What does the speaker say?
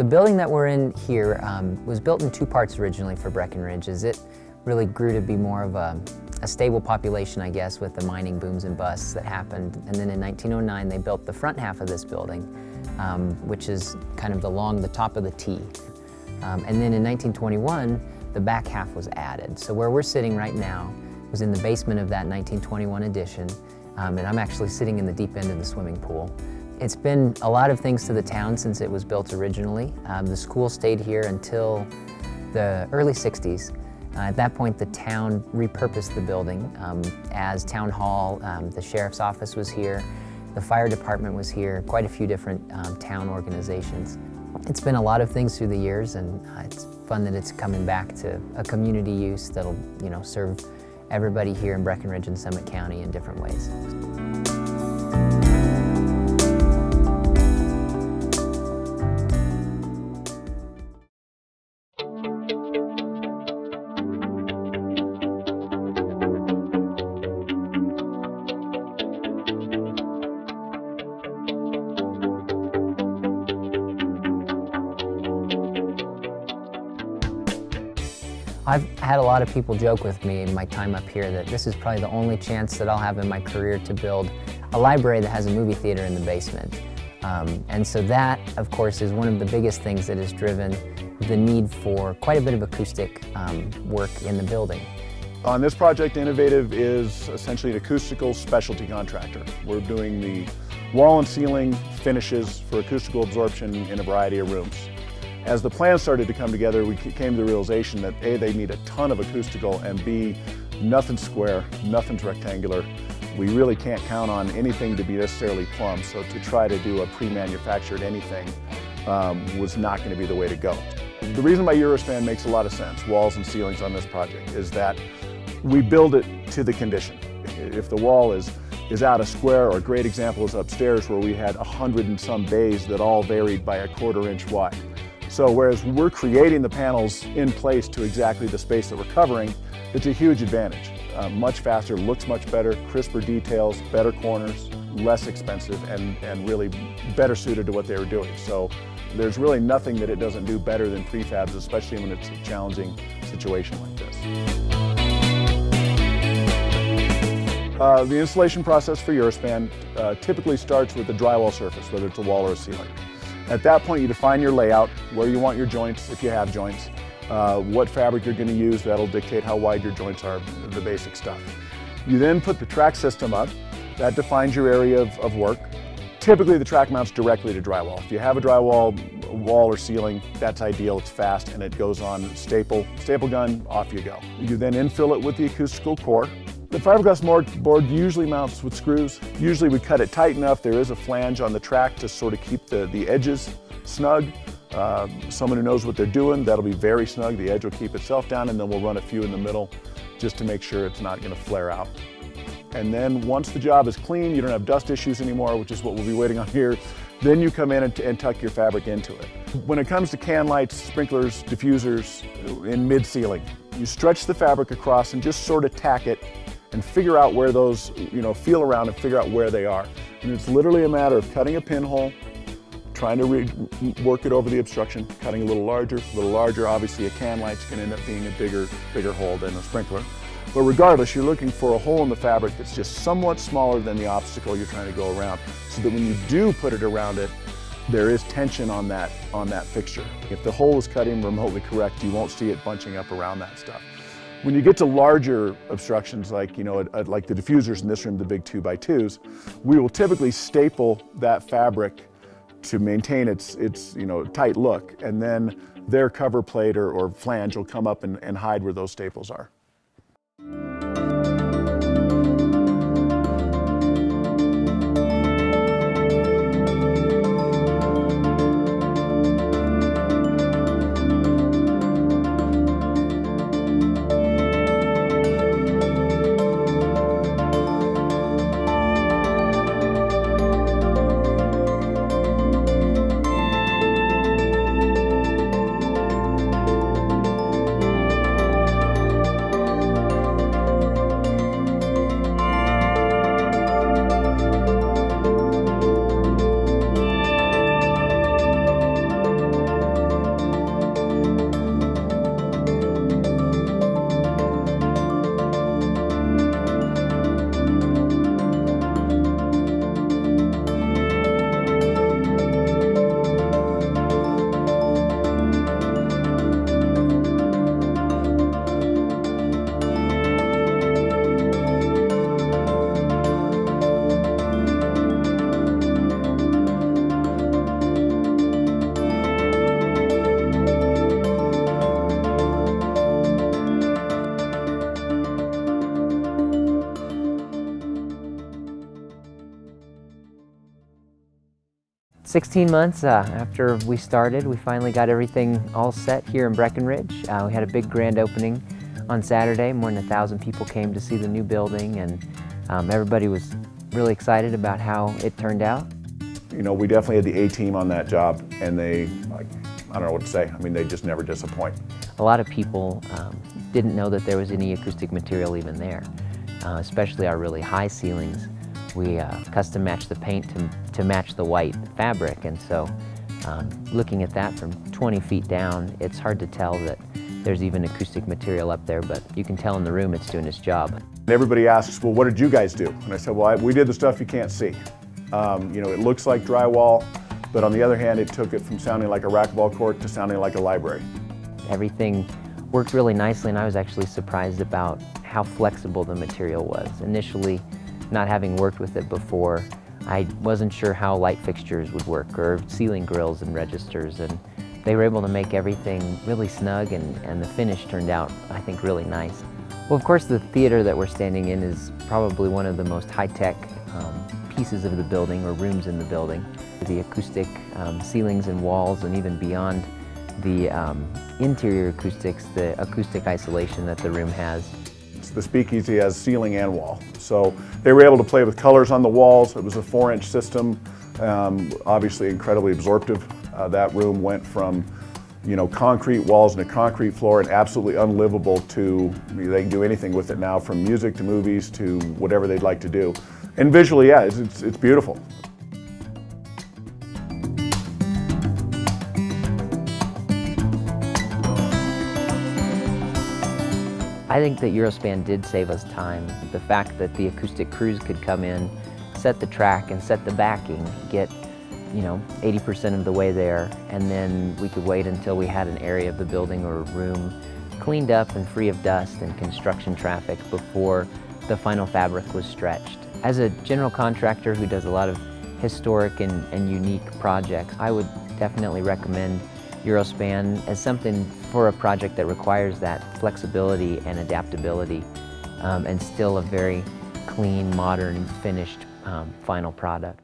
the building that we're in here was built in two parts originally for Breckenridge, as it really grew to be more of a stable population, I guess, with the mining booms and busts that happened. And then in 1909, they built the front half of this building, which is kind of along the top of the T. And then in 1921, the back half was added. So where we're sitting right now was in the basement of that 1921 addition, and I'm actually sitting in the deep end of the swimming pool. It's been a lot of things to the town since it was built originally. The school stayed here until the early 60s. At that point, the town repurposed the building as town hall. The sheriff's office was here, the fire department was here, quite a few different town organizations. It's been a lot of things through the years, and it's fun that it's coming back to a community use that'll, serve everybody here in Breckenridge and Summit County in different ways. I've had a lot of people joke with me in my time up here that this is probably the only chance that I'll have in my career to build a library that has a movie theater in the basement. And so that, of course, is one of the biggest things that has driven the need for quite a bit of acoustic work in the building. On this project, Innovative is essentially an acoustical specialty contractor. We're doing the wall and ceiling finishes for acoustical absorption in a variety of rooms. As the plans started to come together, we came to the realization that A, they need a ton of acoustical, and B, nothing's square, nothing's rectangular. We really can't count on anything to be necessarily plumb, so to try to do a pre-manufactured anything was not going to be the way to go. The reason why Eurospan makes a lot of sense, walls and ceilings on this project, is that we build it to the condition. If the wall is out of square, or a great example is upstairs where we had 100 and some bays that all varied by 1/4 inch wide. So whereas we're creating the panels in place to exactly the space that we're covering, it's a huge advantage. Much faster, looks much better, crisper details, better corners, less expensive, and really better suited to what they were doing. So there's really nothing that it doesn't do better than prefabs, especially when it's a challenging situation like this. The installation process for Eurospan typically starts with a drywall surface, whether it's a wall or a ceiling. At that point, you define your layout, where you want your joints, if you have joints, what fabric you're going to use. That'll dictate how wide your joints are, the basic stuff. You then put the track system up. That defines your area of work. Typically, the track mounts directly to drywall. If you have a drywall wall or ceiling, that's ideal. It's fast, and it goes on staple gun, off you go. You then infill it with the acoustical core. The fiberglass board usually mounts with screws. Usually we cut it tight enough. There is a flange on the track to sort of keep the edges snug. Someone who knows what they're doing, that'll be very snug. The edge will keep itself down, and then we'll run a few in the middle just to make sure it's not going to flare out. And then once the job is clean, you don't have dust issues anymore, which is what we'll be waiting on here, then you come in and tuck your fabric into it. When it comes to can lights, sprinklers, diffusers in mid-ceiling, you stretch the fabric across and just sort of tack it and figure out where those, feel around and figure out where they are. And it's literally a matter of cutting a pinhole, trying to work it over the obstruction, cutting a little larger. Obviously a can light's gonna end up being a bigger hole than a sprinkler. But regardless, you're looking for a hole in the fabric that's just somewhat smaller than the obstacle you're trying to go around, so that when you do put it around it, there is tension on that fixture. If the hole is cut in remotely correct, you won't see it bunching up around that stuff. When you get to larger obstructions, like like the diffusers in this room, the big 2x2s, we will typically staple that fabric to maintain its tight look, and then their cover plate or flange will come up and hide where those staples are. 16 months after we started, we finally got everything all set here in Breckenridge. We had a big grand opening on Saturday. More than 1,000 people came to see the new building, and everybody was really excited about how it turned out. You know, we definitely had the A-team on that job, and they, I don't know what to say. I mean, they just never disappoint. A lot of people didn't know that there was any acoustic material even there, especially our really high ceilings. We custom matched the paint to match the white fabric, and so looking at that from 20 feet down, it's hard to tell that there's even acoustic material up there, but you can tell in the room it's doing its job. Everybody asks, well, what did you guys do? And I said, well, we did the stuff you can't see. You know, it looks like drywall, but on the other hand, it took it from sounding like a racquetball court to sounding like a library. Everything worked really nicely, and I was actually surprised about how flexible the material was. Initially, not having worked with it before, I wasn't sure how light fixtures would work, or ceiling grills and registers, and they were able to make everything really snug, and the finish turned out, I think, really nice. Well, of course, the theater that we're standing in is probably one of the most high-tech pieces of the building, or rooms in the building. The acoustic ceilings and walls, and even beyond the interior acoustics, the acoustic isolation that the room has. The speakeasy has ceiling and wall. So they were able to play with colors on the walls. It was a 4-inch system, obviously incredibly absorptive. That room went from, you know, concrete walls and a concrete floor and absolutely unlivable to, they can do anything with it now, from music to movies to whatever they'd like to do. And visually, yeah, it's beautiful. I think that Eurospan did save us time. The fact that the acoustic crews could come in, set the track and set the backing, get, you know, 80% of the way there, and then we could wait until we had an area of the building or room cleaned up and free of dust and construction traffic before the final fabric was stretched. As a general contractor who does a lot of historic and unique projects, I would definitely recommend Eurospan as something for a project that requires that flexibility and adaptability, and still a very clean, modern, finished final product.